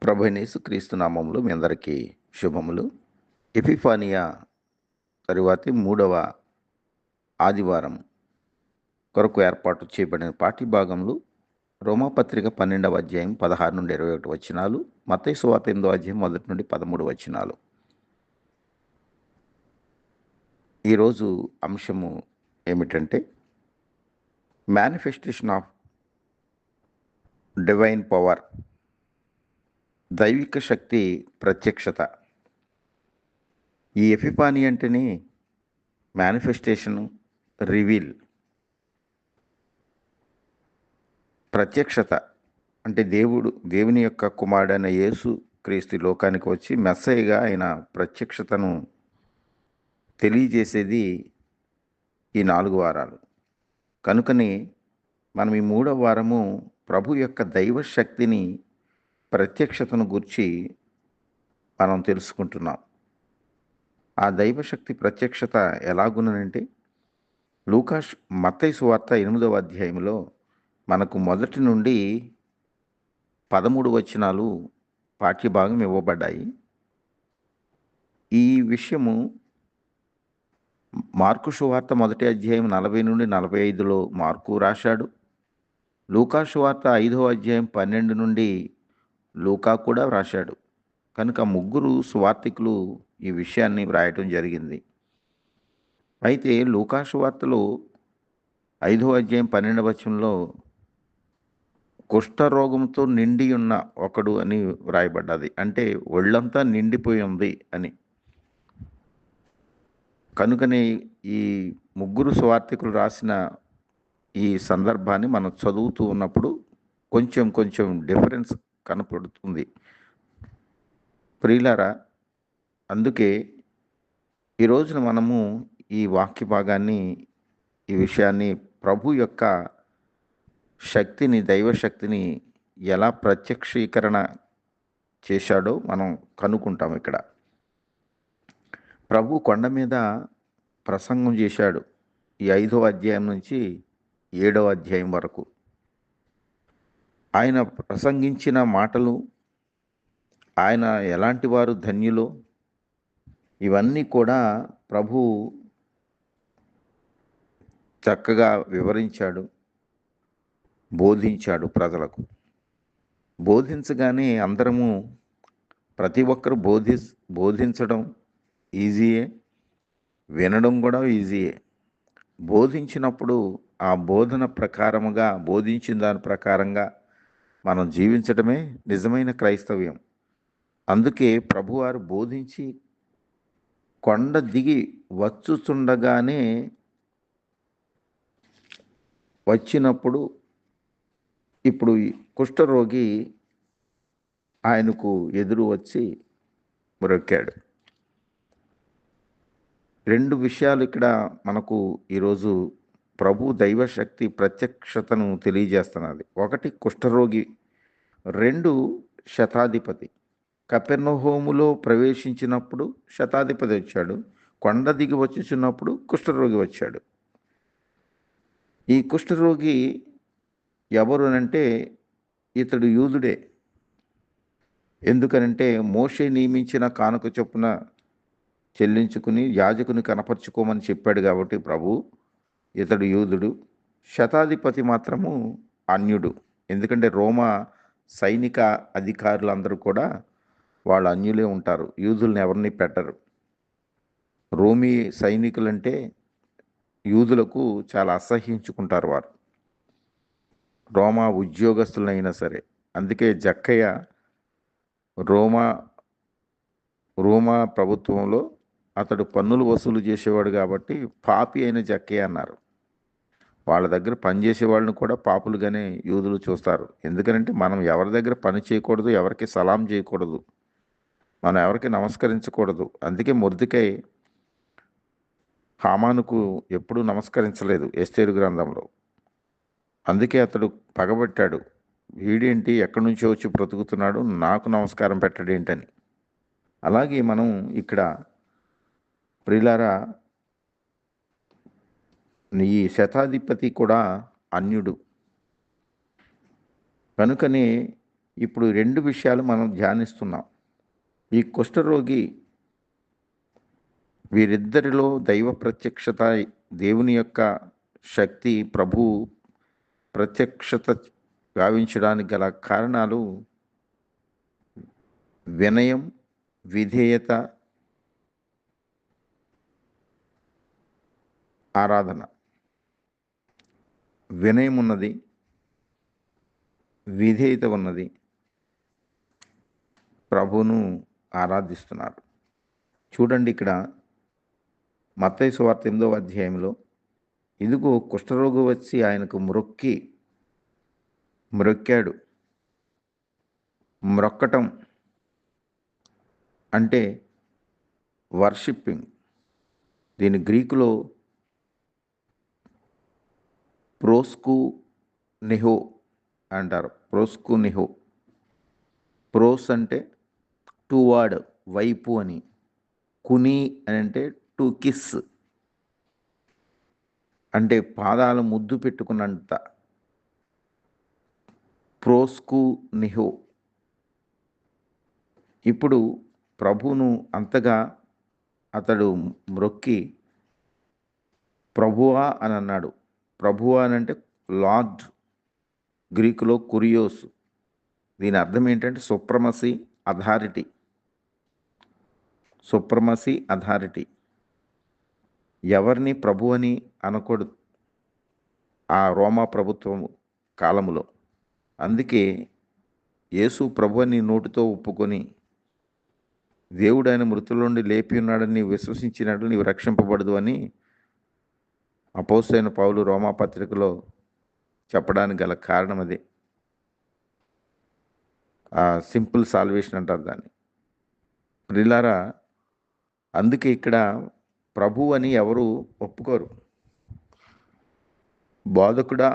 ప్రభువైన యేసుక్రీస్తు నామములో మీ అందరికీ శుభములు. ఎపిఫానియా తరువాతి 3వ ఆదివారం కొరకు ఏర్పాటు చేయబడిన పాఠ్యభాగంలో రోమాపత్రిక 12వ అధ్యాయం 16 నుండి 21 వచనాలు, మత్తయి సువార్త 8వ అధ్యాయం 1 నుండి 13 వచనాలు. ఈరోజు అంశము ఏమిటంటే మేనిఫెస్టేషన్ ఆఫ్ డివైన్ పవర్, దైవిక శక్తి ప్రత్యక్షత. ఈ ఎపిఫానీ అంటేనే మేనిఫెస్టేషను, రివీల్. ప్రత్యక్షత అంటే దేవుని యొక్క కుమారుడైన యేసు క్రీస్తు లోకానికి వచ్చి మెస్సయ్యగా ఆయన ప్రత్యక్షతను తెలియజేసేది ఈ 4 వారాలు. కనుకని మనం ఈ 3వ వారము ప్రభు యొక్క దైవ శక్తిని, ప్రత్యక్షతను గురించి మనం తెలుసుకుంటున్నాం. ఆ దైవశక్తి ప్రత్యక్షత ఎలాగునంటే మత్తయి సువార్త 8వ అధ్యాయంలో మనకు 1 నుండి 13 వచనాలు పాఠ్యభాగం ఇవ్వబడ్డాయి. ఈ విషయము మార్కు సువార్త 1వ అధ్యాయం 40 నుండి 45లో మార్కు రాశాడు. లూకా సువార్త 5వ అధ్యాయం 12 నుండి లూకా కూడా వ్రాశాడు. కనుక ముగ్గురు సువార్తికులు ఈ విషయాన్ని వ్రాయటం జరిగింది. అయితే లూకా సువార్తలో 5వ అధ్యాయం 12వ వచనంలో కుష్ఠరోగంతో నిండి ఉన్న ఒకడు అని వ్రాయబడ్డది. అంటే ఒళ్ళంతా నిండిపోయి ఉంది అని. కనుకనే ఈ ముగ్గురు సువార్తికులు రాసిన ఈ సందర్భాన్ని మనం చదువుతూ ఉన్నప్పుడు కొంచెం డిఫరెన్స్ కనపడుతుంది. ప్రియులారా, అందుకే ఈ రోజున మనము ఈ వాక్య భాగాన్ని, ఈ విషయాన్ని, ప్రభు యొక్క శక్తిని, దైవశక్తిని ఎలా ప్రత్యక్షీకరణ చేశాడో మనం కనుక్కుంటాం. ఇక్కడ ప్రభు కొండ మీద ప్రసంగం చేశాడు. ఈ 5వ అధ్యాయం నుంచి 7వ అధ్యాయం వరకు ఆయన ప్రసంగించిన మాటలు, ఆయన ఎలాంటి వారు ధన్యులో, ఇవన్నీ కూడా ప్రభు చక్కగా వివరించాడు, బోధించాడు ప్రజలకు. బోధించగానే అందరము, ప్రతి ఒక్కరు బోధించడం ఈజీయే, వినడం కూడా ఈజీయే. బోధించినప్పుడు ఆ బోధన ప్రకారముగా, బోధించిన దాని ప్రకారంగా మనం జీవించడమే నిజమైన క్రైస్తవ్యం. అందుకే ప్రభువారు బోధించి కొండ దిగి వచ్చుచుండగానే వచ్చినప్పుడు ఇప్పుడు కుష్ఠరోగి ఆయనకు ఎదురు వచ్చి మొరొక్కాడు. 2 విషయాలు ఇక్కడ మనకు ఈరోజు ప్రభు దైవశక్తి ప్రత్యక్షతను తెలియజేస్తున్నది. 1 కుష్ఠరోగి, 2 శతాధిపతి. కపెర్నహూములో ప్రవేశించినప్పుడు శతాధిపతి వచ్చాడు. కొండ దిగి వచ్చుచున్నప్పుడు కుష్ఠరోగి వచ్చాడు. ఈ కుష్ఠరోగి ఎవరు అంటే ఇతడు యూదుడే. ఎందుకనంటే మోషే నియమించిన కానుక చొప్పున చెల్లించుకుని యాజకుని కనపరుచుకోమని చెప్పాడు కాబట్టి ప్రభు, ఇతడు యూదుడు. శతాధిపతి మాత్రము అన్యుడు. ఎందుకంటే రోమా సైనిక అధికారులందరూ కూడా వాళ్ళు అన్యులే ఉంటారు, యూదుల్ని ఎవరిని పెట్టరు. రోమీ సైనికులంటే యూదులకు చాలా అసహ్యించుకుంటారు వారు, రోమా ఉద్యోగస్తులైనా సరే. అందుకే జక్కయ్య రోమా ప్రభుత్వంలో అతడు పన్నులు వసూలు చేసేవాడు కాబట్టి పాపి అయిన జక్కయ్య అన్నారు. వాళ్ళ దగ్గర పనిచేసే వాళ్ళని కూడా పాపులుగానే యూదులు చూస్తారు. ఎందుకంటే మనం ఎవరి దగ్గర పని చేయకూడదు, ఎవరికి సలాం చేయకూడదు, మనం ఎవరికి నమస్కరించకూడదు. అందుకే మొర్దెకై హామానుకు ఎప్పుడూ నమస్కరించలేదు ఎస్తేరు గ్రంథంలో. అందుకే అతడు పగబట్టాడు, వీడేంటి ఎక్కడి నుంచో వచ్చి బ్రతుకుతున్నాడు, నాకు నమస్కారం పెట్టడేంటని. అలాగే మనం ఇక్కడ ప్రియులారా, ఈ శతాధిపతి కూడా అన్యుడు. కనుకనే ఇప్పుడు 2 విషయాలు మనం ధ్యానిస్తున్నాం. ఈ కుష్ఠరోగి వీరిద్దరిలో దైవ ప్రత్యక్షత, దేవుని యొక్క శక్తి, ప్రభువు ప్రత్యక్షత గావించడానికి గల కారణాలు వినయం, విధేయత, ఆరాధన. వినయం ఉన్నది, విధేయత ఉన్నది, ప్రభువును ఆరాధిస్తున్నారు. చూడండి ఇక్కడ మత్తయి సువార్త 8వ అధ్యాయంలో, ఇదిగో కుష్ఠరోగి వచ్చి ఆయనకు మ్రొక్కాడు. మ్రొక్కటం అంటే వర్షిప్పింగ్. దీని గ్రీకులో ప్రోస్కునిహో అంటారు. ప్రోస్కునిహో. ప్రోస్ అంటే టువర్డ్, వైపు అని. కుని అని అంటే టు కిస్, అంటే పాదాలు ముద్దు పెట్టుకున్నంత. ప్రోస్కునిహో. ఇప్పుడు ప్రభువును అంతగా అతడు మ్రొక్కి ప్రభువా అని అన్నాడు. ప్రభువా అని అంటే లార్డ్, గ్రీకులో కురియోస్. దీని అర్థం ఏంటంటే సుప్రమసీ అథారిటీ. Supremacy authority. ఎవరిని ప్రభు అని అనకూడదు ఆ రోమా ప్రభుత్వం కాలములో. అందుకే యేసు ప్రభు అని నోటితో ఒప్పుకొని దేవుడు ఆయన మృతుల నుండి లేపి ఉన్నాడని విశ్వసించినట్లు నీవు రక్షింపబడదు అని అపోస్తలుడైన పౌలు రోమా పత్రికలో చెప్పడానికి గల కారణం అదే. సింపుల్ సాల్వేషన్ అంటారు దాన్ని. ప్రియులారా, అందుకే ఇక్కడ ప్రభు అని ఎవరు ఒప్పుకోరు. బోధకుడా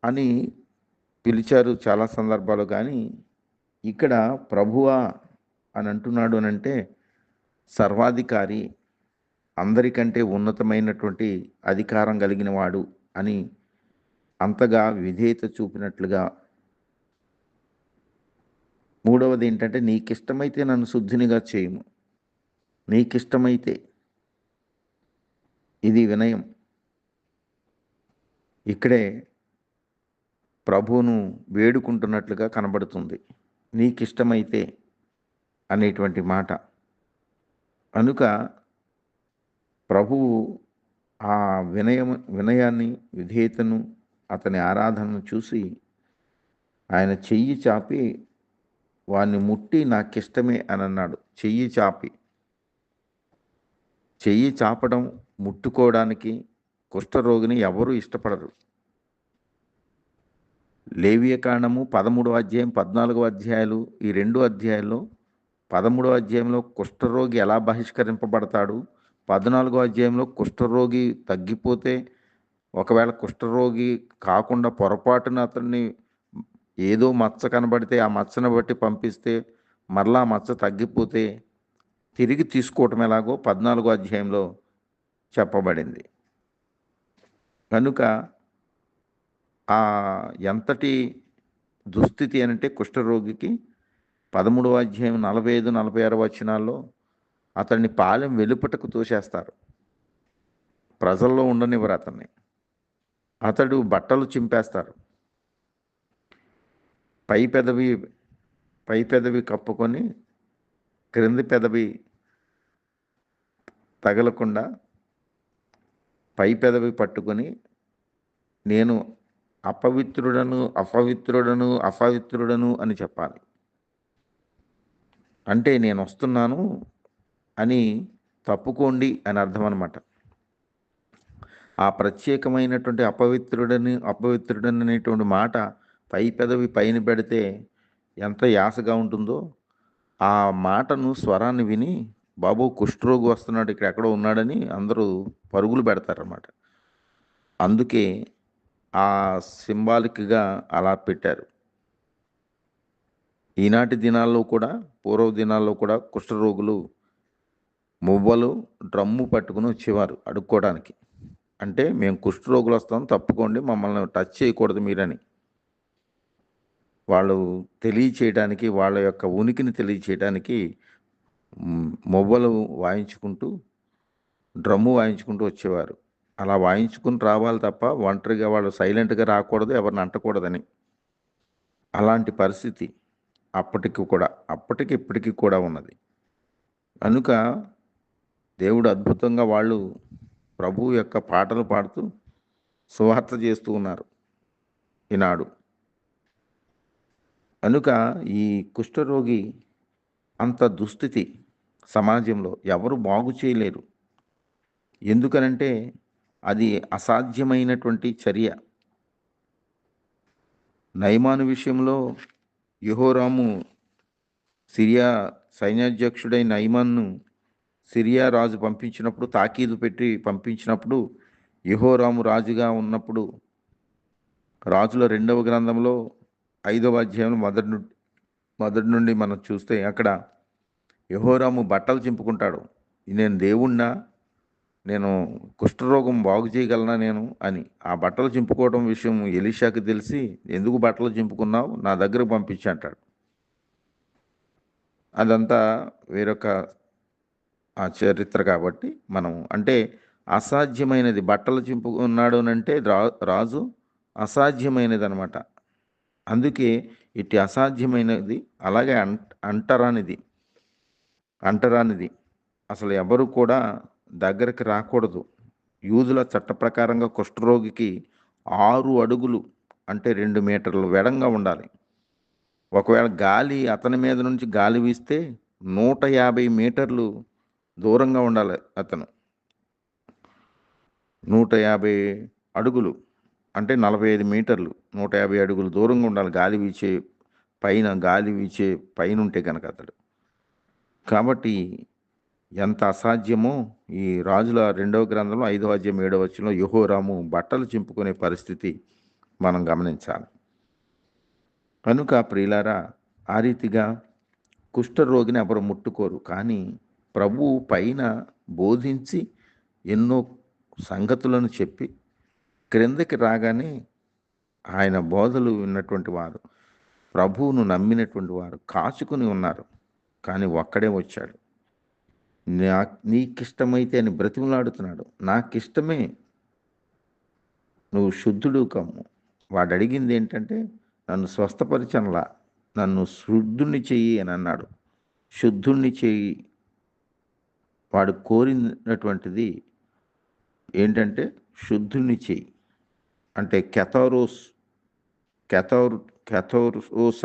అని పిలిచారు చాలా సందర్భాలు, కానీ ఇక్కడ ప్రభువా అని అంటున్నాడు అని అంటే సర్వాధికారి, అందరికంటే ఉన్నతమైనటువంటి అధికారం కలిగిన వాడు అని అంతగా విధేయత చూపినట్లుగా. మూడవది ఏంటంటే, నీకిష్టమైతే నన్ను శుద్ధినిగా చేయుము. నీకిష్టమైతే. ఇది వినయం. ఇక్కడే ప్రభువును వేడుకుంటున్నట్లుగా కనబడుతుంది. నీకిష్టమైతే అనేటువంటి మాట. కనుక ప్రభువు ఆ వినయాన్ని, విధేయతను, అతని ఆరాధనను చూసి ఆయన చెయ్యి చాపి వాణ్ణి ముట్టి నాకిష్టమే అని అన్నాడు. చెయ్యి చాపడం, ముట్టుకోవడానికి కుష్ఠరోగిని ఎవరూ ఇష్టపడరు. లేవియకాండము 13వ అధ్యాయం, 14వ అధ్యాయాలు, ఈ 2 అధ్యాయాల్లో 13వ అధ్యాయంలో కుష్ఠరోగి ఎలా బహిష్కరింపబడతాడు, 14వ అధ్యాయంలో కుష్ఠరోగి తగ్గిపోతే, ఒకవేళ కుష్ఠరోగి కాకుండా పొరపాటున అతన్ని ఏదో మచ్చ కనబడితే ఆ మచ్చను బట్టి పంపిస్తే మరలా మచ్చ తగ్గిపోతే తిరిగి తీసుకోవటం ఎలాగో 14వ అధ్యాయంలో చెప్పబడింది. కనుక ఎంతటి దుస్థితి అనంటే కుష్ఠరోగికి 13వ అధ్యాయం 45, 46 వచనాల్లో అతన్ని పాలెం వెలుపటకు తోసేస్తారు. ప్రజల్లో ఉండనివ్వరు అతన్ని. అతడు బట్టలు చింపేస్తారు. పై పెదవి కప్పుకొని క్రింది పెదవి తగలకుండా పై పెదవి పట్టుకొని నేను అపవిత్రుడను అని చెప్పాలి. అంటే నేను వస్తున్నాను అని తప్పుకోండి అని అర్థం అన్నమాట. ఆ ప్రత్యేకమైనటువంటి అపవిత్రుడని అనేటువంటి మాట పై పెదవి పైన పెడితే ఎంత యాసగా ఉంటుందో, ఆ మాటను, స్వరాన్ని విని బాబు కుష్ఠరోగి వస్తున్నాడు, ఇక్కడ ఎక్కడో ఉన్నాడని అందరూ పరుగులు పెడతారన్నమాట. అందుకే ఆ సింబాలిక్గా అలా పెట్టారు. ఈనాటి దినాల్లో కూడా, పూర్వ దినాల్లో కూడా కుష్ఠరోగులు మువ్వలు, డ్రమ్ము పట్టుకుని వచ్చేవారు అడుక్కోవడానికి. అంటే మేము కుష్ఠరోగులు వస్తాం, తప్పుకోండి, మమ్మల్ని టచ్ చేయకూడదు మీరని. వాళ్ళు తెలియచేయడానికి, వాళ్ళ యొక్క ఉనికిని తెలియచేయడానికి మొవ్వలు వాయించుకుంటూ, డ్రమ్ము వాయించుకుంటూ వచ్చేవారు. అలా వాయించుకుని రావాలి తప్ప ఒంటరిగా వాళ్ళు సైలెంట్‌గా రాకూడదు, ఎవరిని అంటకూడదని. అలాంటి పరిస్థితి అప్పటికి ఇప్పటికి కూడా ఉన్నది. కనుక దేవుడు అద్భుతంగా వాళ్ళు ప్రభువు యొక్క పాటలు పాడుతూ సువార్త చేస్తూ ఉన్నారు ఈనాడు. కనుక ఈ కుష్ఠరోగి అంత దుస్థితి సమాజంలో ఎవరు బాగు చేయలేరు. ఎందుకనంటే అది అసాధ్యమైనటువంటి చర్య. నయమాను విషయంలో యెహోరాము సిరియా సైన్యాధ్యక్షుడైన నయమానును సిరియా రాజు పంపించినప్పుడు, తాకీదు పెట్టి పంపించినప్పుడు, యెహోరాము రాజుగా ఉన్నప్పుడు రాజుల 2వ గ్రంథంలో 5వ అధ్యాయం మొదటి నుండి మనం చూస్తే అక్కడ యెహోరాము బట్టలు చింపుకుంటాడు. నేను దేవుణ్ణా? నేను కుష్ఠరోగం బాగు చేయగలనా నేను అని. ఆ బట్టలు చింపుకోవడం విషయం ఎలీషాకి తెలిసి, ఎందుకు బట్టలు చింపుకున్నావు, నా దగ్గరకు పంపించు అంటాడు. అదంతా వేరొక ఆ చరిత్ర కాబట్టి మనం అంటే అసాధ్యమైనది బట్టలు చింపుకున్నాడు అంటే రాజు అసాధ్యమైనది అనమాట. అందుకే ఇట్టి అసాధ్యమైనది అలాగే అంటరానిది అసలు ఎవరు కూడా దగ్గరికి రాకూడదు. యూదుల చట్ట ప్రకారంగా కుష్ఠరోగికి 6 అడుగులు అంటే 2 మీటర్లు వెడంగా ఉండాలి. ఒకవేళ గాలి అతని మీద నుంచి గాలి వీస్తే 150 మీటర్లు దూరంగా ఉండాలి అతను. 150 అడుగులు అంటే 45 మీటర్లు, 150 అడుగులు దూరంగా ఉండాలి గాలి వీచే పైనుంటే కనుక అతడు. కాబట్టి ఎంత అసాధ్యమో ఈ రాజుల 2వ గ్రంథంలో 5వ అధ్యాయం 7వ వచనంలో యెహోరాము బట్టలు చింపుకునే పరిస్థితి మనం గమనించాలి. కనుక ప్రియులారా, ఆ రీతిగా కుష్ఠరోగిని ఎవరు ముట్టుకోరు. కానీ ప్రభువు పైన బోధించి ఎన్నో సంగతులను చెప్పి క్రిందకి రాగానే ఆయన బోధలు విన్నటువంటి వారు, ప్రభువును నమ్మినటువంటి వారు కాచుకుని ఉన్నారు. కానీ ఒక్కడే వచ్చాడు. నీకిష్టమైతే అని బ్రతిమలాడుతున్నాడు. నాకిష్టమే, నువ్వు శుద్ధుడు కమ్ము. వాడు అడిగింది ఏంటంటే నన్ను స్వస్థపరిచనలా, నన్ను శుద్ధుణ్ణి చెయ్యి అని అన్నాడు. శుద్ధుణ్ణి చెయ్యి. వాడు కోరినటువంటిది ఏంటంటే శుద్ధుణ్ణి చెయ్యి. అంటే కెథోరోస్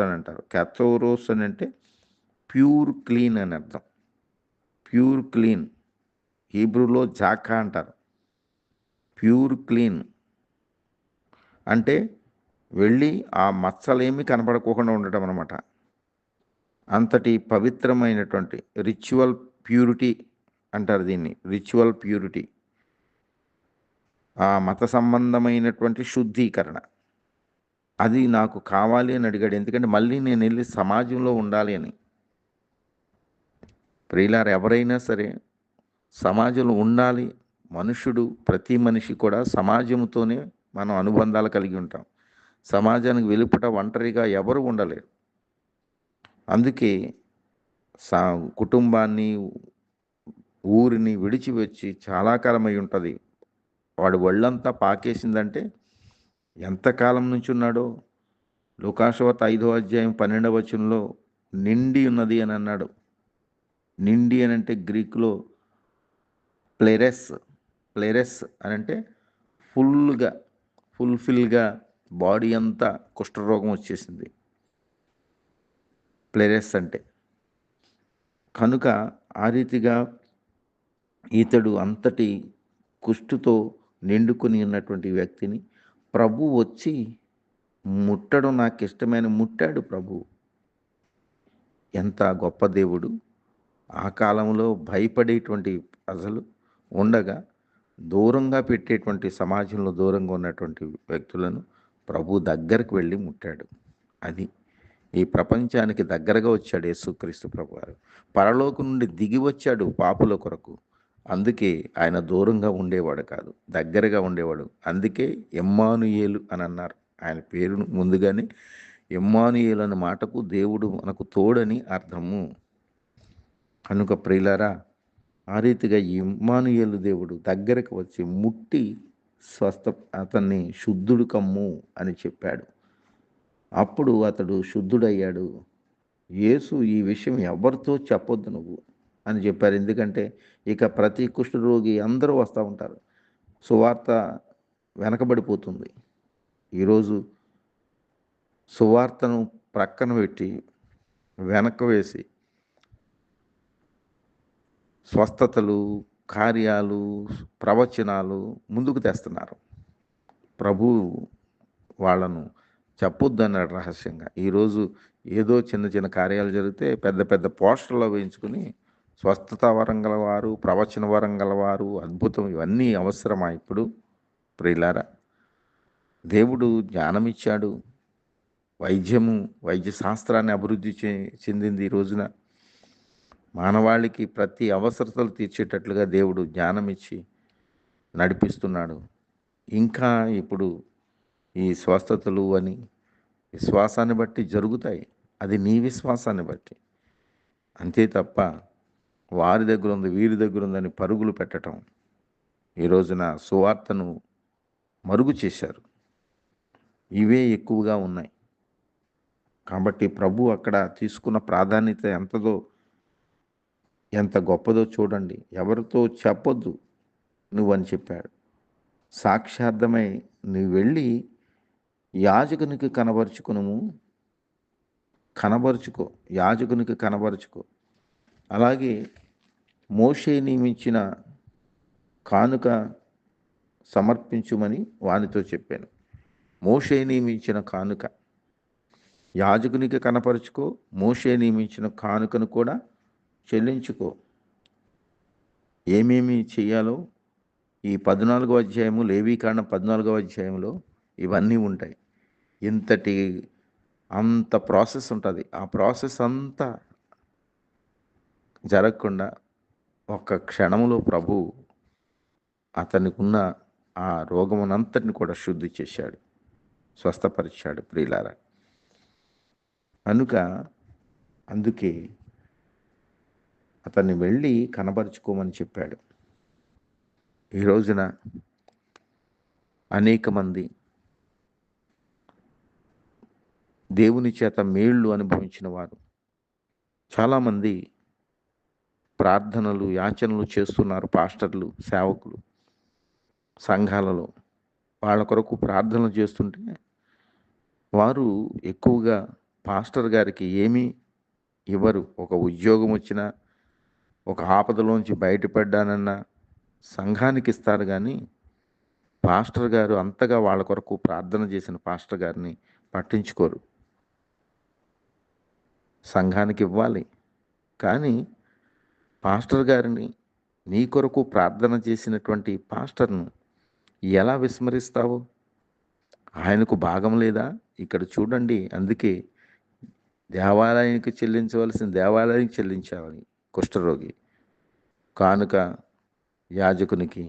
అని అంటారు. కెథోరోస్ అని అంటే ప్యూర్ క్లీన్ అని అర్థం. ప్యూర్ క్లీన్, హీబ్రూలో జాకా అంటారు. ప్యూర్ క్లీన్ అంటే వెళ్ళి ఆ మచ్చలేమీ కనపడకోకుండా ఉండటం అనమాట. అంతటి పవిత్రమైనటువంటి రిచువల్ ప్యూరిటీ అంటారు దీన్ని. రిచువల్ ప్యూరిటీ, ఆ మత సంబంధమైనటువంటి శుద్ధీకరణ, అది నాకు కావాలి అని అడిగాడు. ఎందుకంటే మళ్ళీ నేను వెళ్ళి సమాజంలో ఉండాలి అని. ప్రియులారా, ఎవరైనా సరే సమాజంలో ఉండాలి. ప్రతి మనిషి కూడా సమాజంతోనే మనం అనుబంధాలు కలిగి ఉంటాం. సమాజానికి వెలుపట ఒంటరిగా ఎవరు ఉండలేరు. అందుకే కుటుంబాన్ని, ఊరిని విడిచి వచ్చి చాలా కాలం అయి ఉంటుంది. వాడు ఒళ్ళంతా పాకేసిందంటే ఎంతకాలం నుంచి ఉన్నాడో. లూకాసువార్త 5వ అధ్యాయం 12వ వచనంలో నిండి ఉన్నది అని అన్నాడు. నిండి అని అంటే గ్రీకులో ప్లెరెస్ అని అంటే ఫుల్ఫిల్గా బాడీ అంతా కుష్ఠరోగం వచ్చేసింది. ప్లెరెస్ అంటే కనుక ఆ రీతిగా ఇతడు అంతటి కుష్టుతో నిండుకొని ఉన్నటువంటి వ్యక్తిని ప్రభు వచ్చి ముట్టడం నాకు ఇష్టమైన ముట్టాడు ప్రభు. ఎంత గొప్ప దేవుడు! ఆ కాలంలో భయపడేటువంటి ప్రజలు ఉండగా దూరంగా పెట్టేటువంటి సమాజంలో దూరంగా ఉన్నటువంటి వ్యక్తులను ప్రభు దగ్గరకు వెళ్ళి ముట్టాడు. అది ఈ ప్రపంచానికి దగ్గరగా వచ్చాడు యేసుక్రీస్తు ప్రభువారు. పరలోకం నుండి దిగి వచ్చాడు పాపుల కొరకు. అందుకే ఆయన దూరంగా ఉండేవాడు కాదు, దగ్గరగా ఉండేవాడు. అందుకే ఎమ్మానుయేలు అని అన్నారు. ఆయన పేరును ముందుగానే ఇమ్మానుయేలు అనే మాటకు దేవుడు మనకు తోడని అర్థము. కనుక ప్రియులారా, ఆ రీతిగా ఈ ఇమ్మానుయేలు దేవుడు దగ్గరకు వచ్చి ముట్టి అతన్ని శుద్ధుడు కమ్ము అని చెప్పాడు. అప్పుడు అతడు శుద్ధుడయ్యాడు. యేసు ఈ విషయం ఎవరితో చెప్పొద్దు నువ్వు అని చెప్పారు. ఎందుకంటే ఇక ప్రతి కుష్ఠరోగి అందరూ వస్తూ ఉంటారు. సువార్త వెనకబడిపోతుంది. ఈరోజు సువార్తను ప్రక్కన పెట్టి వెనక్కి వేసి స్వస్థతలు, కార్యాలు, ప్రవచనాలు ముందుకు తెస్తున్నారు. ప్రభు వాళ్ళను చెప్పొద్దన్నాడు రహస్యంగా. ఈరోజు ఏదో చిన్న చిన్న కార్యాలు జరిగితే పెద్ద పెద్ద పోస్టర్లో వేయించుకుని స్వస్థత వరం గలవారు, ప్రవచన వరం గలవారు, అద్భుతం, ఇవన్నీ అవసరమా ఇప్పుడు? ప్రియులారా, దేవుడు జ్ఞానం ఇచ్చాడు. వైద్య శాస్త్రాన్ని అభివృద్ధి చెందింది. ఈ రోజున మానవాళికి ప్రతి అవసరతలు తీర్చేటట్లుగా దేవుడు జ్ఞానం ఇచ్చి నడిపిస్తున్నాడు. ఇంకా ఇప్పుడు ఈ స్వస్థతలు అని విశ్వాసాన్ని బట్టి జరుగుతాయి. అది నీ విశ్వాసాన్ని బట్టి. అంతే తప్ప వారి దగ్గర ఉంది, వీరి దగ్గర ఉందని పరుగులు పెట్టడం ఈ రోజున సువార్తను మరుగు చేశారు. ఇవే ఎక్కువగా ఉన్నాయి. కాబట్టి ప్రభు అక్కడ తీసుకున్న ప్రాధాన్యత ఎంత గొప్పదో చూడండి. ఎవరితో చెప్పొద్దు నువ్వని చెప్పాడు. సాక్షార్థమై నువ్వు వెళ్ళి యాజకునికి కనబరుచుకో, యాజకునికి కనబరుచుకో. అలాగే మోషే నియమించిన కానుక సమర్పించుమని వానితో చెప్పాను. మోషే నియమించిన కానుక యాజకునికి కనపరుచుకో, మోషే నియమించిన కానుకను కూడా చెల్లించుకో. ఏమేమి చేయాలో ఈ 14వ అధ్యాయము, లేవీకాండం 14వ అధ్యాయంలో ఇవన్నీ ఉంటాయి. అంత ప్రాసెస్ ఉంటుంది. ఆ ప్రాసెస్ అంతా జరగకుండా ఒక్క క్షణంలో ప్రభు అతనికి ఉన్న ఆ రోగమునంతటిని కూడా శుద్ధి చేశాడు, స్వస్థపరిచాడు. ప్రియులారా, అందుకే అతన్ని వెళ్ళి కనబరుచుకోమని చెప్పాడు. ఈ రోజున అనేక మంది దేవుని చేత మేళ్ళు అనుభవించిన వారు చాలామంది ప్రార్థనలు, యాచనలు చేస్తున్నారు. పాస్టర్లు, సేవకులు సంఘాలలో వాళ్ళ కొరకు ప్రార్థనలు చేస్తుంటే వారు ఎక్కువగా పాస్టర్ గారికి ఏమీ ఇవ్వరు. ఒక ఉద్యోగం వచ్చినా, ఒక ఆపదలోంచి బయటపడ్డానన్నా సంఘానికి ఇస్తారు. కానీ పాస్టర్ గారు అంతగా వాళ్ళ కొరకు ప్రార్థన చేసిన పాస్టర్ గారిని పట్టించుకోరు. సంఘానికి ఇవ్వాలి, కానీ పాస్టర్ గారిని, నీ కొరకు ప్రార్థన చేసినటువంటి పాస్టర్ను ఎలా విస్మరిస్తావు? ఆయనకు భాగం లేదా? ఇక్కడ చూడండి. అందుకే దేవాలయానికి చెల్లించవలసిన దేవాలయానికి చెల్లించాలి. కుష్ఠరోగి కానుక యాజకునికి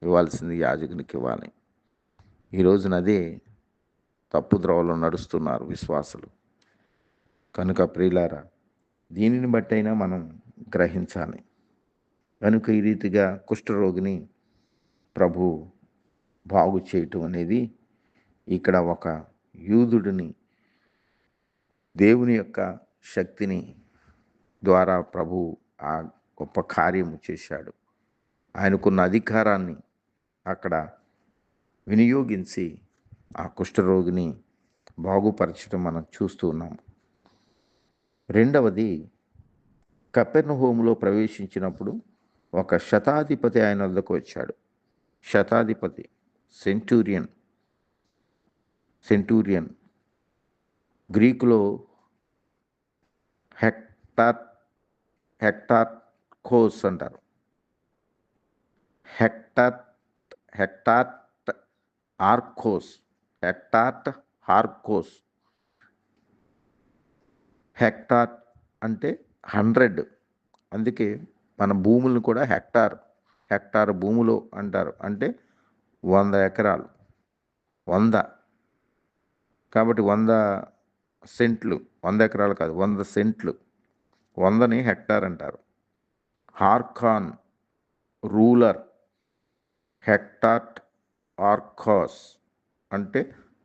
ఇవ్వాల్సింది యాజకునికి ఇవ్వాలి. ఈ రోజున అదే తప్పు ద్రోవలో నడుస్తున్నారు విశ్వాసులు. కనుక ప్రియులారా, దీనిని బట్టైనా మనం గ్రహించాలి. కనుక ఈ రీతిగా కుష్ఠరోగిని ప్రభు బాగు చేయటం అనేది ఇక్కడ ఒక యూదుడిని దేవుని యొక్క శక్తిని ద్వారా ప్రభు ఆ గొప్ప కార్యము చేశాడు. ఆయనకున్న అధికారాన్ని అక్కడ వినియోగించి ఆ కుష్ఠరోగిని బాగుపరచడం మనం చూస్తూ ఉన్నాం. రెండవది, కపెర్నహూములో ప్రవేశించినప్పుడు ఒక శతాధిపతి ఆయన వద్దకు వచ్చాడు. శతాధిపతి, సెంటూరియన్ గ్రీకులో హెక్టార్కోస్ అంటారు. హెక్టార్ట్ ఆర్కోస్. హెక్టార్ అంటే 100. అందుకే మన భూములను కూడా హెక్టార్ భూములు అంటారు. అంటే 100 ఎకరాలు. 100 కాబట్టి 100 సెంట్లు, 100 ఎకరాలు కాదు, 100 సెంట్లు. 100ని హెక్టార్ అంటారు. హార్కాన్ రూలర్, హెక్టాట్, ఆర్కాస్ అంటే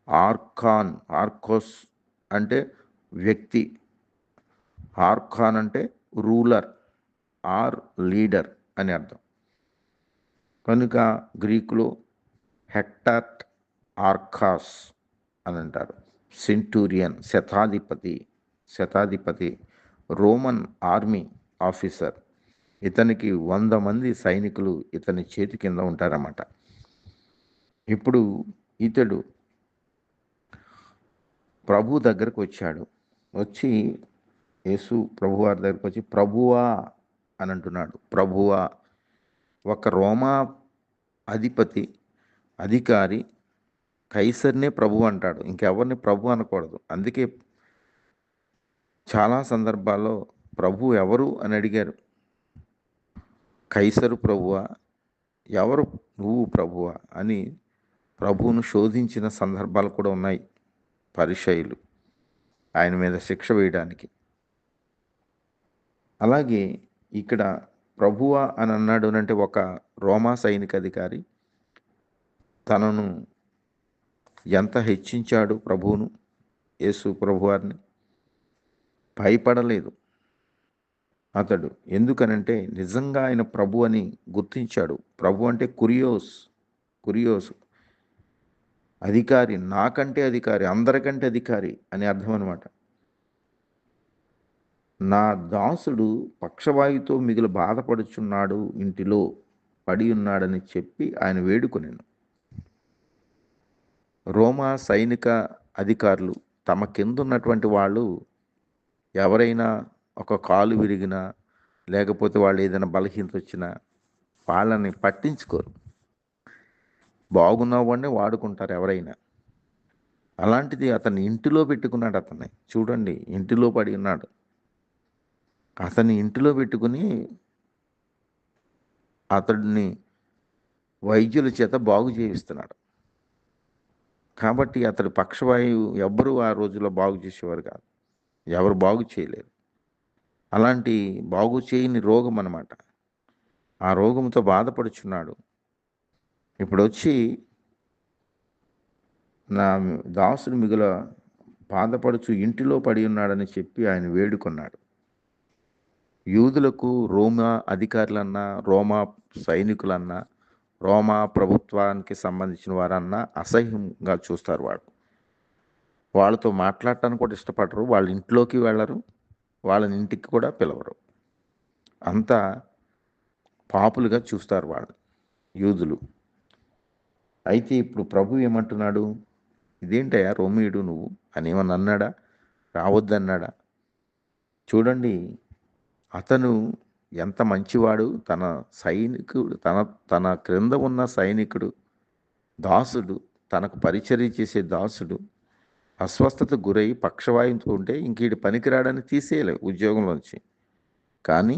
ఆర్కాన్, ఆర్కోస్ అంటే వ్యక్తి, ఆర్కాన్ అంటే రూలర్ ఆర్ లీడర్ అని అర్థం. కనుక గ్రీకులో హెక్టాట్, ఆర్కాస్ అని అంటారు. సెంటూరియన్ శతాధిపతి, రోమన్ ఆర్మీ ఆఫీసర్. ఇతనికి 100 మంది సైనికులు ఇతని చేతి కింద ఉంటారన్నమాట. ఇప్పుడు ఇతడు ప్రభు దగ్గరకు వచ్చాడు. వచ్చి యేసు ప్రభువారి దగ్గరకు వచ్చి ప్రభువా అని అంటున్నాడు. ప్రభువా, ఒక రోమా అధికారి కైసర్నే ప్రభు అంటాడు, ఇంకెవరిని ప్రభు అనకూడదు. అందుకే చాలా సందర్భాల్లో ప్రభు ఎవరు అని అడిగారు. కైసరు ప్రభువా, ఎవరు నువ్వు ప్రభువా అని ప్రభువును శోధించిన సందర్భాలు కూడా ఉన్నాయి పరిసయ్యులు ఆయన మీద శిక్ష వేయడానికి. అలాగే ఇక్కడ ప్రభువా అని అన్నాడు అంటే ఒక రోమా సైనిక అధికారి తనను ఎంత హెచ్చించాడు ప్రభువును, యేసు ప్రభువారిని. భయపడలేదు అతడు. ఎందుకనంటే నిజంగా ఆయన ప్రభు అని గుర్తించాడు. ప్రభు అంటే కురియోస్ అధికారి, నాకంటే అధికారి, అందరికంటే అధికారి అని అర్థం అనమాట. నా దాసుడు పక్షవాయుతో మిగిలి బాధపడుచున్నాడు, ఇంటిలో పడి ఉన్నాడని చెప్పి ఆయన వేడుకొనెను. రోమా సైనిక అధికారులు తమ కింద ఉన్నటువంటి వాళ్ళు ఎవరైనా ఒక కాలు విరిగినా లేకపోతే వాళ్ళు ఏదైనా బలహీనత వచ్చినా వాళ్ళని పట్టించుకోరు. బాగున్నావాడిని వాడుకుంటారు ఎవరైనా. అలాంటిది అతన్ని ఇంటిలో పెట్టుకున్నాడు. అతన్ని చూడండి, ఇంటిలో పడి ఉన్నాడు. అతన్ని ఇంటిలో పెట్టుకుని అతడిని వైద్యుల చేత బాగు చేయిస్తున్నాడు. కాబట్టి అతడు పక్షవాయువు ఎవ్వరూ ఆ రోజుల్లో బాగు చేసేవారు కాదు, ఎవరు బాగు చేయలేరు. అలాంటి బాగు చేయని రోగం అన్నమాట. ఆ రోగంతో బాధపడుచున్నాడు. ఇప్పుడు వచ్చి నా దాసుడు మిగుల బాధపడుచు ఇంటిలో పడి ఉన్నాడని చెప్పి ఆయన వేడుకొన్నాడు. యూదులకు రోమా అధికారులన్నా, రోమా సైనికులన్నా, రోమా ప్రభుత్వానికి సంబంధించిన వారన్నా అసహ్యంగా చూస్తారు. వాళ్ళతో మాట్లాడటానికి కూడా ఇష్టపడరు, వాళ్ళ ఇంట్లోకి వెళ్ళరు, వాళ్ళని ఇంటికి కూడా పిలవరు. అంతా పాపులుగా చూస్తారు వాళ్ళు యూదులు. అయితే ఇప్పుడు ప్రభు ఏమంటున్నాడు, ఇదేంటయ్యా రోమీయుడు నువ్వు అని ఏమన్నా అన్నాడా? రావద్దన్నాడా? చూడండి, అతను ఎంత మంచివాడు. తన సైనికుడు, తన క్రింద ఉన్న సైనికుడు, దాసుడు, తనకు పరిచర్య చేసే దాసుడు అస్వస్థత గురై పక్షవాయువుతో ఉంటే ఇంకీడు పనికిరాడని తీసేయలే ఉద్యోగంలోంచి. కానీ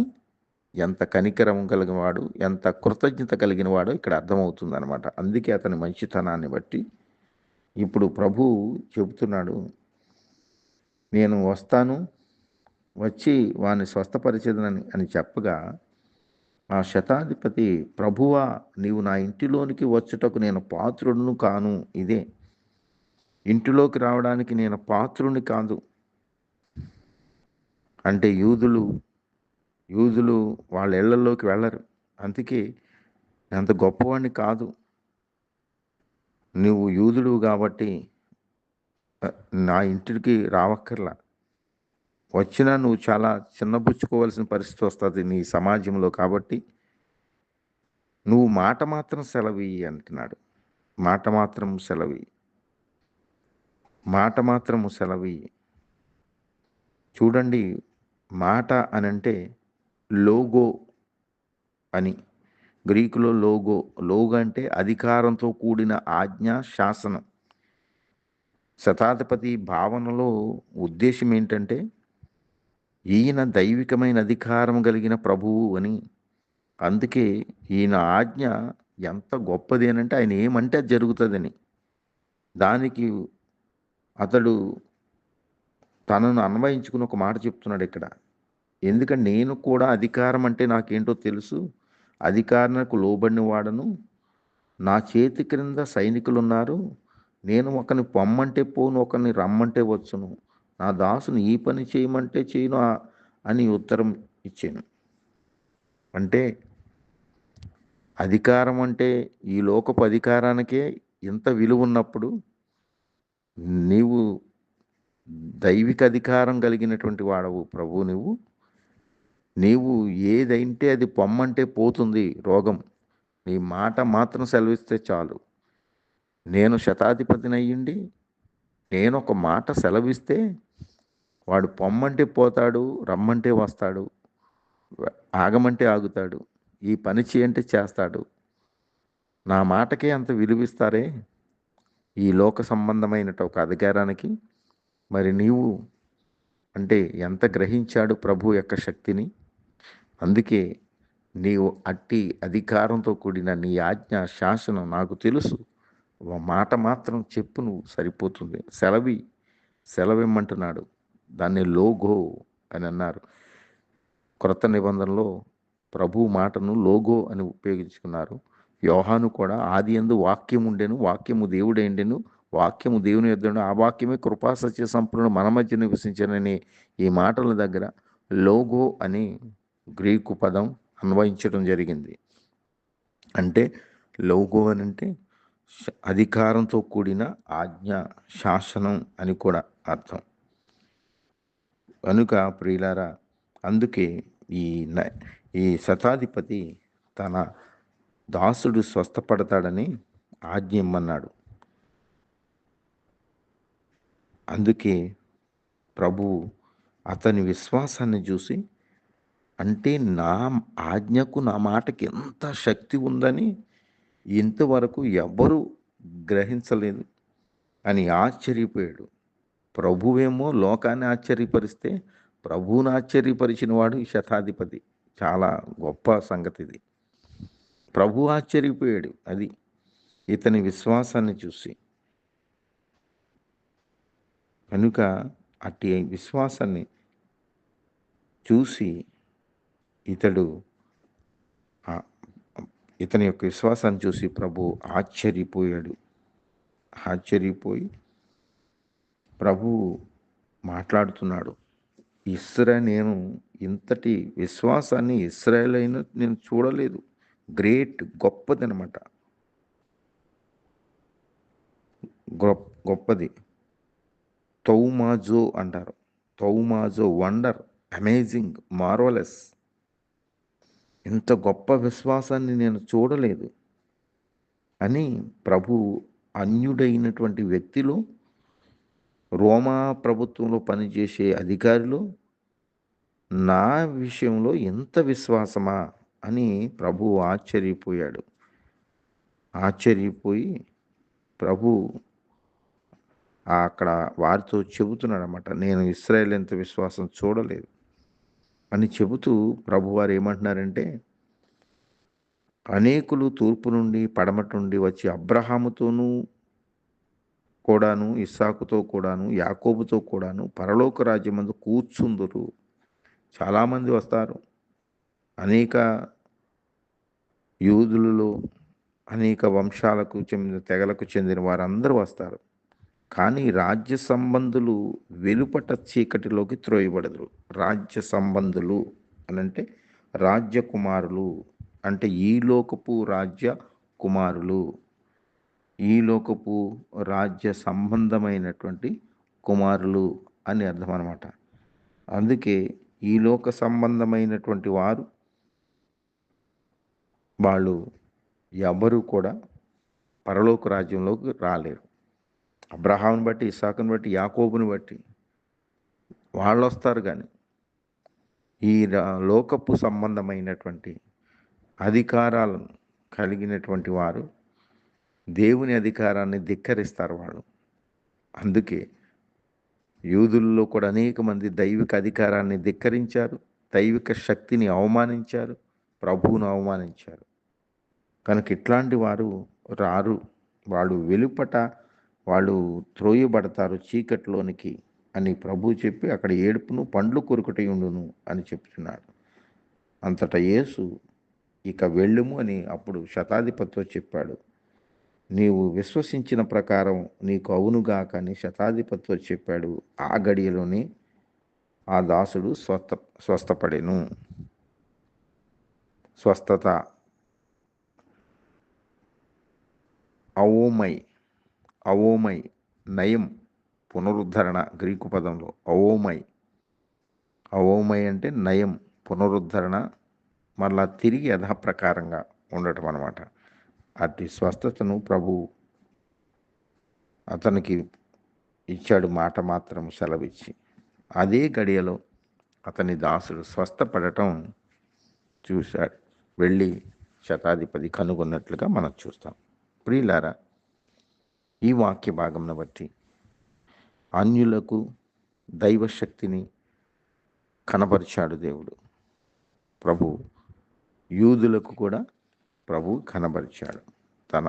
ఎంత కనికరం కలిగిన వాడు, ఎంత కృతజ్ఞత కలిగిన వాడో ఇక్కడ అర్థమవుతుంది అనమాట. అందుకే అతని మంచితనాన్ని బట్టి ఇప్పుడు ప్రభు చెబుతున్నాడు, నేను వస్తాను, వచ్చి వాని స్వస్థపరిచేదనని అని చెప్పగా ఆ శతాధిపతి, ప్రభువా, నీవు నా ఇంటిలోనికి వచ్చుటకు నేను పాత్రుడును కాను. ఇదే, ఇంటిలోకి రావడానికి నేను పాత్రుని కాదు అంటే యూదులు వాళ్ళ ఇళ్లలోకి వెళ్ళరు. అందుకే అంత గొప్పవాడిని కాదు, నువ్వు యూదుడు కాబట్టి నా ఇంటికి రావక్కర్లా. వచ్చినా నువ్వు చాలా చిన్నబుచ్చుకోవాల్సిన పరిస్థితి వస్తుంది నీ సమాజంలో. కాబట్టి నువ్వు మాట మాత్రం సెలవియ్యి అంటున్నాడు. మాట మాత్రము సెలవియ్యి. చూడండి, మాట అని అంటే లోగో అని. గ్రీకులో లోగో అంటే అధికారంతో కూడిన ఆజ్ఞ, శాసనం. శతాధిపతి భావనలో ఉద్దేశం ఏంటంటే ఈయన దైవికమైన అధికారం కలిగిన ప్రభువు అని. అందుకే ఈయన ఆజ్ఞ ఎంత గొప్పది అని అంటే ఆయన ఏమంటే అది జరుగుతుందని. దానికి అతడు తనను అన్వయించుకుని ఒక మాట చెప్తున్నాడు ఇక్కడ. ఎందుకంటే నేను కూడా అధికారం అంటే నాకేంటో తెలుసు. అధికారానికి లోబడిన వాడను. నా చేతి క్రింద సైనికులున్నారు. నేను ఒకని పొమ్మంటే పోను, ఒకని రమ్మంటే వచ్చును. నా దాసుని ఈ పని చేయమంటే చేయను అని ఉత్తరం ఇచ్చాను. అంటే అధికారం అంటే ఈ లోకపు అధికారానికే ఇంత విలువ ఉన్నప్పుడు నీవు దైవిక అధికారం కలిగినటువంటి వాడవు ప్రభు. నీవు ఏదైతే అది పొమ్మంటే పోతుంది రోగం. నీ మాట మాత్రం సెలవిస్తే చాలు. నేను శతాధిపతిని అయ్యుండి నేను ఒక మాట సెలవిస్తే వాడు పొమ్మంటే పోతాడు, రమ్మంటే వస్తాడు, ఆగమంటే ఆగుతాడు, ఈ పని చేయంటే చేస్తాడు. నా మాటకే అంత విలువిస్తారే ఈ లోక సంబంధమైన ఒక అధికారానికి. మరి నీవు అంటే ఎంత గ్రహించాడు ప్రభు యొక్క శక్తిని. అందుకే నీవు అట్టి అధికారంతో కూడిన నీ ఆజ్ఞ శాసనం నాకు తెలుసు. ఓ మాట మాత్రం చెప్పు, నువ్వు సరిపోతుంది. సెలవిమ్మంటున్నాడు. దాన్ని లోగో అని అన్నారు. క్రొత్త నిబంధనలో ప్రభు మాటను లోగో అని ఉపయోగించుకున్నారు. యోహాను కూడా ఆది యందు వాక్యం ఉండెను, వాక్యము దేవుడైండెను, వాక్యము దేవుని యొద్ద, ఆ వాక్యమే కృపా సత్య సంపూర్ణ మన మధ్య నివసించనని ఈ మాటల దగ్గర లోగో అని గ్రీకు పదం అన్వయించడం జరిగింది. అంటే లోగో అని అంటే అధికారంతో కూడిన ఆజ్ఞ, శాసనం అని కూడా అర్థం. కనుక ప్రియులారా, అందుకే ఈ శతాధిపతి తన దాసుడు స్వస్థపడతాడని ఆజ్ఞ ఇమ్మన్నాడు. అందుకే ప్రభువు అతని విశ్వాసాన్ని చూసి, అంటే నా ఆజ్ఞకు నా మాటకి ఎంత శక్తి ఉందని ఇంతవరకు ఎవ్వరూ గ్రహించలేదు అని ఆశ్చర్యపోయాడు. ప్రభువేమో లోకాన్ని ఆశ్చర్యపరిస్తే ప్రభువును ఆశ్చర్యపరిచిన వాడు ఈ శతాధిపతి. చాలా గొప్ప సంగతి ఇది. ప్రభు ఆశ్చర్యపోయాడు అది ఇతని విశ్వాసాన్ని చూసి. కనుక అట్టి విశ్వాసాన్ని చూసి ఇతని యొక్క విశ్వాసాన్ని చూసి ప్రభు ఆశ్చర్యపోయాడు. ఆశ్చర్యపోయి ప్రభువు మాట్లాడుతున్నాడు. నేను ఇంతటి విశ్వాసాన్ని ఇశ్రాయేల్ అయినా నేను చూడలేదు. గ్రేట్, గొప్పదనమాట. గొప్పది. తౌమాజో అంటారు. తౌమాజో, వండర్, అమేజింగ్, మార్వలస్. ఇంత గొప్ప విశ్వాసాన్ని నేను చూడలేదు అని ప్రభు అన్యుడైనటువంటి వ్యక్తిలో, రోమా ప్రభుత్వంలో పనిచేసే అధికారిలో నా విషయంలో ఎంత విశ్వాసమా అని ప్రభు ఆశ్చర్యపోయాడు. ఆశ్చర్యపోయి ప్రభు అక్కడ వారితో చెబుతున్నాడు అన్నమాట. నేను ఇశ్రాయేల్ ఎంత విశ్వాసం చూడలేదు అని చెబుతూ ప్రభువారు ఏమంటున్నారంటే, అనేకులు తూర్పు నుండి పడమటి నుండి వచ్చి అబ్రహాముతోనూ కూడాను, ఇస్సాకుతో కూడాను, యాకోబుతో కూడాను పరలోక రాజ్యమందు కూర్చుందురు. చాలామంది వస్తారు. అనేక యూదులలో అనేక వంశాలకు చెందిన తెగలకు చెందిన వారందరూ వస్తారు. కానీ రాజ్య సంబంధులు వెలుపట చీకటిలోకి త్రోయబడదురు. రాజ్య సంబంధులు అనంటే రాజ్యకుమారులు, అంటే ఈ లోకపు రాజ్య కుమారులు, ఈ లోకపు రాజ్య సంబంధమైనటువంటి కుమారులు అని అర్థం అన్నమాట. అందుకే ఈ లోక సంబంధమైనటువంటి వాళ్ళు ఎవరు కూడా పరలోక రాజ్యంలోకి రాలేరు. అబ్రహాముని బట్టి, ఇస్సాకుని బట్టి, యాకోబుని బట్టి వాళ్ళు వస్తారు. కానీ ఈ లోకపు సంబంధమైనటువంటి అధికారాలను కలిగినటువంటి వారు దేవుని అధికారాన్ని ధిక్కరిస్తారు వాళ్ళు. అందుకే యూదుల్లో కూడా అనేక మంది దైవిక అధికారాన్ని ధిక్కరించారు, దైవిక శక్తిని అవమానించారు, ప్రభువును అవమానించారు. కనుక ఇట్లాంటి వారు రారు. వాళ్ళు వెలుపట వాళ్ళు త్రోయబడతారు చీకటిలోనికి. అని ప్రభువు చెప్పి అక్కడ ఏడుపును పండ్లు కొరుకుటై ఉండును అని చెప్తున్నాడు. అంతటా యేసు ఇక వెళ్ళుము అని అప్పుడు శతాధిపతితో చెప్పాడు. నీవు విశ్వసించిన ప్రకారం నీకు అవునుగాక అని శతాధిపతితో చెప్పాడు. ఆ గడియలోనే ఆ దాసుడు స్వస్థపడెను. స్వస్థత అవోమై అవోమై నయం, పునరుద్ధరణ. గ్రీకు పదంలో అవోమై అంటే నయం, పునరుద్ధరణ, మళ్ళా తిరిగి యథాప్రకారంగా ఉండటం అన్నమాట. అట్టి స్వస్థతను ప్రభు అతనికి ఇచ్చాడు, మాట మాత్రం సెలవిచ్చి. అదే గడియలో అతని దాసుడు స్వస్థపడటం చూశాడు. వెళ్ళి శతాధిపతి కనుగొన్నట్లుగా మనం చూస్తాం. ప్రియులారా, ఈ వాక్య భాగంను బట్టి అన్యులకు దైవశక్తిని కనపరిచాడు దేవుడు. ప్రభు యూదులకు కూడా ప్రభు కనబరిచాడు, తన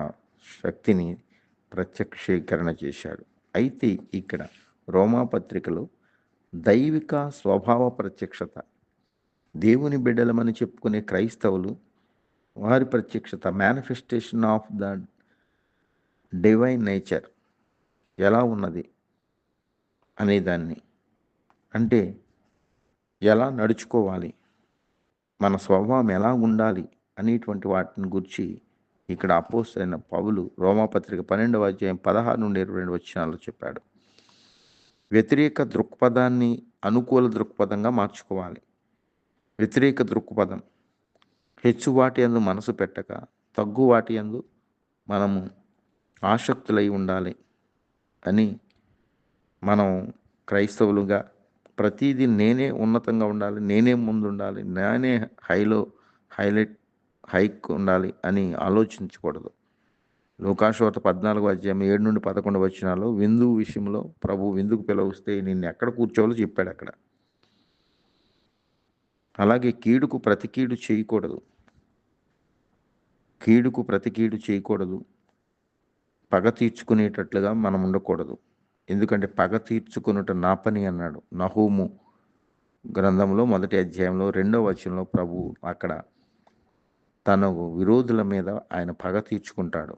శక్తిని ప్రత్యక్షీకరణ చేశాడు. అయితే ఇక్కడ రోమాపత్రికలో దైవిక స్వభావ ప్రత్యక్షత, దేవుని బిడ్డలమని చెప్పుకునే క్రైస్తవులు వారి ప్రత్యక్షత, manifestation of the divine nature ఎలా ఉన్నది అనేదాన్ని, అంటే ఎలా నడుచుకోవాలి, మన స్వభావం ఎలా ఉండాలి అనేటువంటి వాటిని గురించి ఇక్కడ అపోస్తలుడైన పౌలు రోమాపత్రిక 12వ అధ్యాయం 16 నుండి 22 వచనాల్లో చెప్పాడు. వ్యతిరేక దృక్పథాన్ని అనుకూల దృక్పథంగా మార్చుకోవాలి. వ్యతిరేక దృక్పథం, హెచ్చు వాటి యందు మనసు పెట్టక తగ్గు వాటి యందు మనము ఆసక్తులై ఉండాలి అని, మనం క్రైస్తవులుగా ప్రతిదీ నేనే ఉన్నతంగా ఉండాలి, నేనే ముందు ఉండాలి, నేనే హైక్ ఉండాలి అని ఆలోచించకూడదు. లూకాసువార్త 14వ అధ్యాయం 7 నుండి 11 వచనాల్లో విందు విషయంలో ప్రభు విందుకు పిలువస్తే నిన్ను ఎక్కడ కూర్చోవాలో చెప్పాడు అక్కడ. అలాగే కీడుకు ప్రతి కీడు చేయకూడదు, పగ తీర్చుకునేటట్లుగా మనం ఉండకూడదు. ఎందుకంటే పగ తీర్చుకునుట నా పని అన్నాడు. నహూము గ్రంథంలో 1వ అధ్యాయంలో 2వ వచనంలో ప్రభు అక్కడ తన విరోధుల మీద ఆయన పగ తీర్చుకుంటాడు.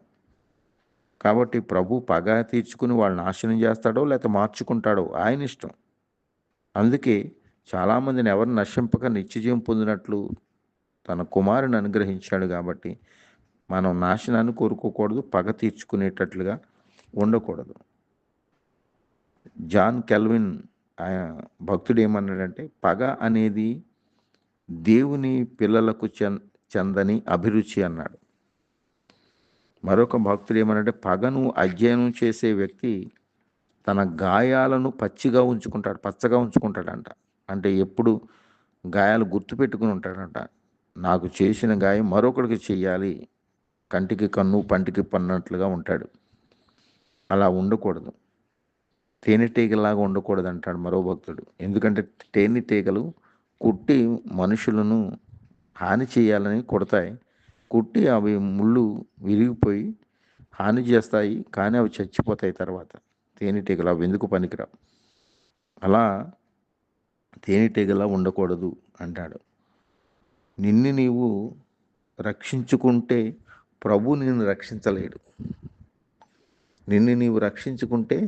కాబట్టి ప్రభు పగ తీర్చుకుని వాళ్ళని నాశనం చేస్తాడో లేకపోతే మార్చుకుంటాడో ఆయన ఇష్టం. అందుకే చాలామందిని ఎవరు నశింపక నిత్యజీవం పొందినట్లు తన కుమారుని అనుగ్రహించాడు. కాబట్టి మనం నాశనాన్ని కోరుకోకూడదు, పగ తీర్చుకునేటట్లుగా ఉండకూడదు. జాన్ కెల్విన్ భక్తుడు ఏమన్నాడంటే, పగ అనేది దేవుని పిల్లలకు చెందని అభిరుచి అన్నాడు. మరొక భక్తుడు ఏమన్నాడంటే, పగను అధ్యయనం చేసే వ్యక్తి తన గాయాలను పచ్చగా ఉంచుకుంటాడంట. అంటే ఎప్పుడు గాయాలు గుర్తుపెట్టుకుని ఉంటాడంట. నాకు చేసిన గాయం మరొకరికి చెయ్యాలి, కంటికి కన్ను పంటికి పన్నట్లుగా ఉంటాడు. అలా ఉండకూడదు. తేనెటీగలాగా ఉండకూడదు అంటాడు మరో భక్తుడు. ఎందుకంటే తేనెటీగలు కుట్టి మనుషులను హాని చేయాలని కుడతాయి. కుట్టి అవి ముళ్ళు విరిగిపోయి హాని చేస్తాయి, కానీ అవి చచ్చిపోతాయి తర్వాత. తేనెటీగలు అవి ఎందుకు పనికిరావు. అలా తేనెటీగలా ఉండకూడదు అంటాడు. నిన్ను నీవు రక్షించుకుంటే ప్రభు నిన్ను రక్షించలేడు. నిన్ను నీవు రక్షించుకుంటే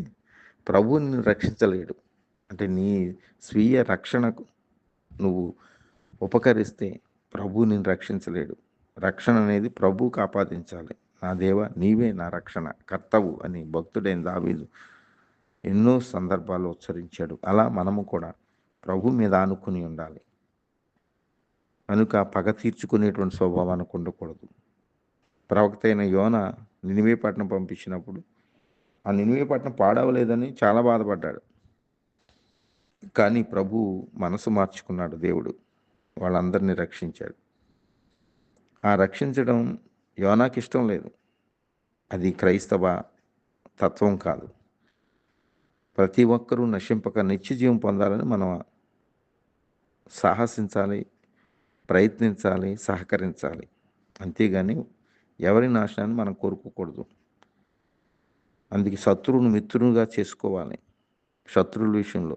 ప్రభు నిన్ను రక్షించలేడు. అంటే నీ స్వీయ రక్షణకు నువ్వు ఉపకరిస్తే ప్రభు నిన్ను రక్షించలేడు. రక్షణ అనేది ప్రభువుకు ఆపాదించాలి. నా దేవా, నీవే నా రక్షణ కర్తవు అని భక్తుడైన దావీదు ఎన్నో సందర్భాల్లో ఉచ్చరించాడు. అలా మనము కూడా ప్రభు మీద ఆనుకుని ఉండాలి. కనుక పగ తీర్చుకునేటువంటి స్వభావానికి ఉండకూడదు. ప్రవక్త అయిన యోనా నినివే పట్టణం పంపించినప్పుడు ఆ నినివే పట్టణం పాడవలేదని చాలా బాధపడ్డాడు. కానీ ప్రభు మనసు మార్చుకున్నాడు. దేవుడు వాళ్ళందరినీ రక్షించాడు. ఆ రక్షించడం యోనాకి ఇష్టం లేదు. అది క్రైస్తవ తత్వం కాదు. ప్రతి ఒక్కరూ నశింపక నిత్యజీవం పొందాలని మనం సాహసించాలి, ప్రయత్నించాలి, సహకరించాలి. అంతేగాని ఎవరి నాశనాన్ని మనం కోరుకోకూడదు. అందుకే శత్రువును మిత్రునిగా చేసుకోవాలి. శత్రువుల విషయంలో.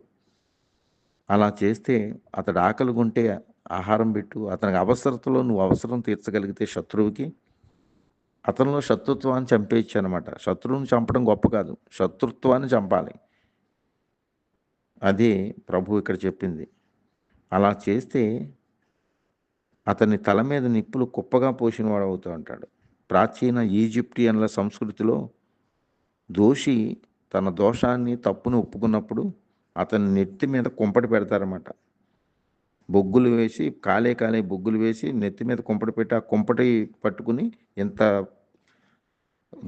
అలా చేస్తే అతడు ఆకలిగొంటే ఆహారం పెట్టు. అతనికి అవసరతలో నువ్వు అవసరం తీర్చగలిగితే శత్రువుకి, అతనిలో శత్రుత్వాన్ని చంపేయొచ్చనమాట. శత్రువుని చంపడం గొప్ప కాదు. శత్రుత్వాన్ని చంపాలి. అదే ప్రభువు ఇక్కడ చెప్పింది. అలా చేస్తే అతని తల మీద నిప్పులు కుప్పగా పోసినవాడవుతూ ఉంటాడు. ప్రాచీన ఈజిప్టియన్ల సంస్కృతిలో దోషి తన దోషాన్ని, తప్పును ఒప్పుకున్నప్పుడు అతని నెత్తి మీద కుంపటి పెడతారన్నమాట. బొగ్గులు వేసి కాలే బొగ్గులు వేసి నెత్తి మీద కుంపటి పెట్టి ఆ కుంపటి పట్టుకుని ఇంత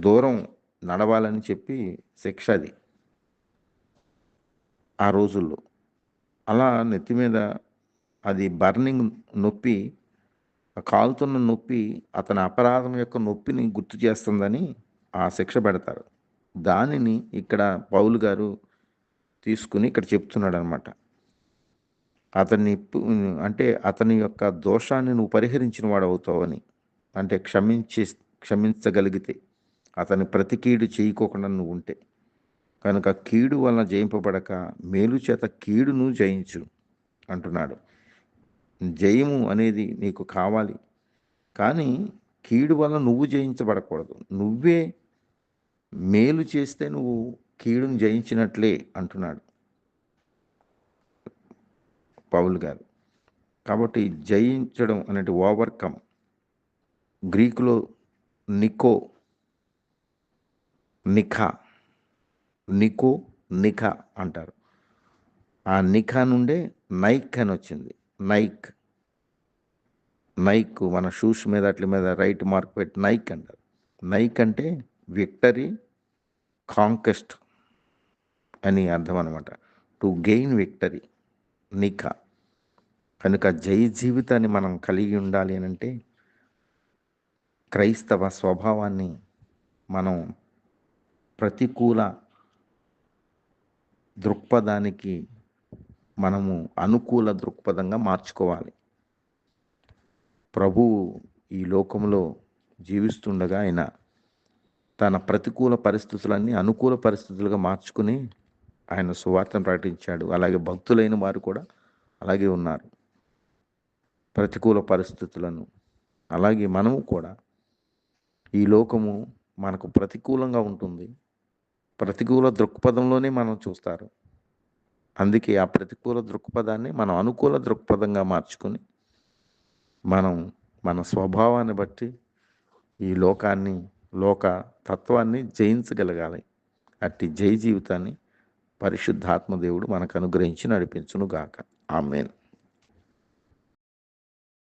దూరం నడవాలని చెప్పి శిక్ష అది ఆ రోజుల్లో. అలా నెత్తి మీద అది బర్నింగ్ నొప్పి, ఆ కాలుతున్న నొప్పి అతని అపరాధం యొక్క నొప్పిని గుర్తు చేస్తుందని ఆ శిక్ష పెడతారు. దానిని ఇక్కడ పౌలు గారు తీసుకుని ఇక్కడ చెప్తున్నాడనమాట. అతన్ని అంటే అతని యొక్క దోషాన్ని నువ్వు పరిహరించిన వాడవుతావని. అంటే క్షమించగలిగితే, అతని ప్రతి కీడు చేయకోకుండా నువ్వు ఉంటే. కనుక కీడు వలన జయింపబడక మేలు చేత కీడును జయించు అంటున్నాడు. జయము అనేది నీకు కావాలి, కానీ కీడు వలన నువ్వు జయించబడకూడదు. నువ్వే మేలు చేస్తే నువ్వు కీడును జయించినట్లే అంటున్నాడు పౌలు గారు. కాబట్టి జయించడం అనేది ఓవర్కమ్. గ్రీకులో నికో నిఖా అంటారు. ఆ నిఖా నుండే నైక్ అని వచ్చింది. నైక్ మన షూస్ మీద అట్ల మీద రైట్ మార్క్ పెట్టి నైక్ అంటారు. నైక్ అంటే విక్టరీ, కాంకెస్ట్ అని అర్థం అనమాట. To gain victory, nikah. కనుక జయ జీవితాన్ని మనం కలిగి ఉండాలి అని అంటే క్రైస్తవ స్వభావాన్ని మనం ప్రతికూల దృక్పథానికి మనము అనుకూల దృక్పథంగా మార్చుకోవాలి. ప్రభువు ఈ లోకంలో జీవిస్తుండగా ఆయన తన ప్రతికూల పరిస్థితులన్నీ అనుకూల పరిస్థితులుగా మార్చుకుని ఆయన సువార్తను ప్రకటించాడు. అలాగే భక్తులైన వారు కూడా అలాగే ఉన్నారు. ప్రతికూల పరిస్థితులను అలాగే మనము కూడా, ఈ లోకము మనకు ప్రతికూలంగా ఉంటుంది. ప్రతికూల దృక్పథంలోనే మనం చూస్తారు. అందుకే ఆ ప్రతికూల దృక్పథాన్ని మనం అనుకూల దృక్పథంగా మార్చుకొని మనం మన స్వభావాన్ని బట్టి ఈ లోక తత్వాన్ని జయించగలగాలి. అట్టి జయ జీవితాన్ని పరిశుద్ధాత్మ దేవుడు మనకు అనుగ్రహించి నడిపించును గాక. ఆమేన్.